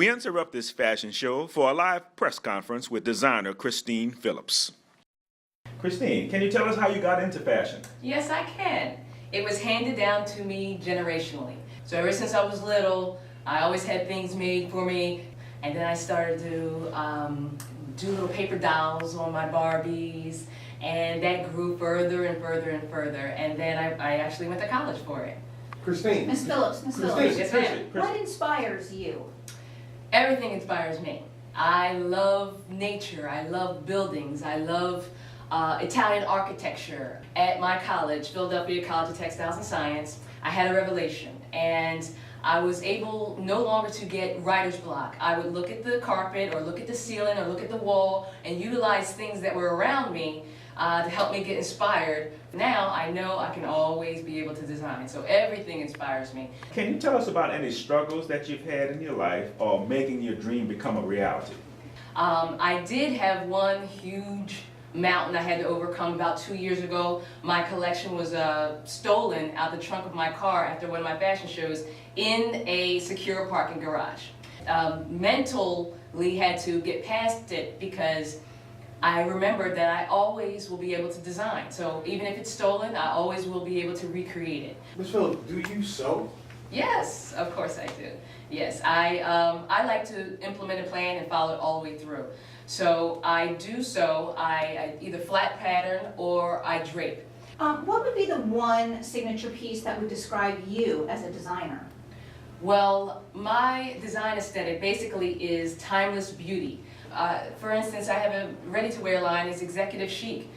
We interrupt this fashion show for a live press conference with designer Christine Phillips. Christine, can you tell us how you got into fashion? Yes, I can. It was handed down to me generationally. So ever since I was little, I always had things made for me. And then I started to do little paper dolls on my Barbies. And that grew further and further and further. And then I actually went to college for it. Christine. Miss Phillips, Yes, ma'am. what inspires you? Everything inspires me. I love nature, I love buildings, I love Italian architecture. At my college, Philadelphia College of Textiles and Science, I had a revelation, and I was able no longer to get writer's block. I would look at the carpet or look at the ceiling or look at the wall and utilize things that were around me to help me get inspired. Now I know I can always be able to design, so everything inspires me. Can you tell us about any struggles that you've had in your life or making your dream become a reality? I did have one huge mountain I had to overcome about 2 years ago. My collection was stolen out the trunk of my car after one of my fashion shows in a secure parking garage. Mentally had to get past it because I remembered that I always will be able to design. So even if it's stolen, I always will be able to recreate it. Ms. Phillips, do you sew? Yes, of course I do. Yes, I like to implement a plan and follow it all the way through. So I do sew. I either flat pattern or I drape. What would be the one signature piece that would describe you as a designer? Well, my design aesthetic basically is timeless beauty. For instance, I have a ready-to-wear line is executive chic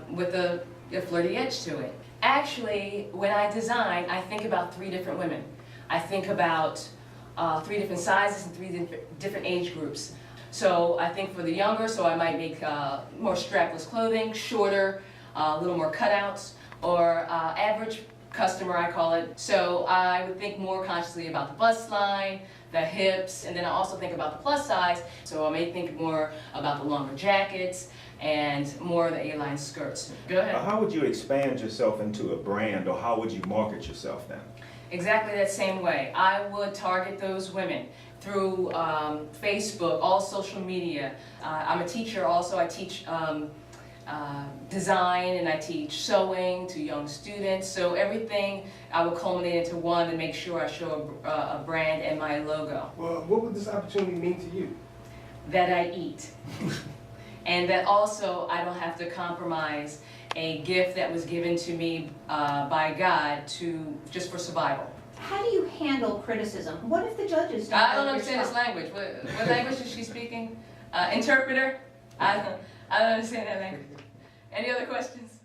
with a flirty edge to it. Actually, when I design, I think about 3 different women. I think about 3 different sizes and 3 different age groups. So I think for the younger, so I might make more strapless clothing, shorter, a little more cutouts, or average customer, I call it. So I would think more consciously about the bust line, the hips, and then I also think about the plus size. So I may think more about the longer jackets and more of the A-line skirts. Go ahead. How would you expand yourself into a brand, or how would you market yourself then? Exactly that same way. I would target those women through Facebook, all social media. I'm a teacher also. I teach design and I teach sewing to young students. So everything I will culminate into one and make sure I show a brand and my logo. Well, what would this opportunity mean to you? That I eat. And that also I don't have to compromise a gift that was given to me by God just for survival. How do you handle criticism? What if the judges don't I don't like your understand this stuff? language. What language is she speaking? Interpreter? I don't understand that language. Any other questions?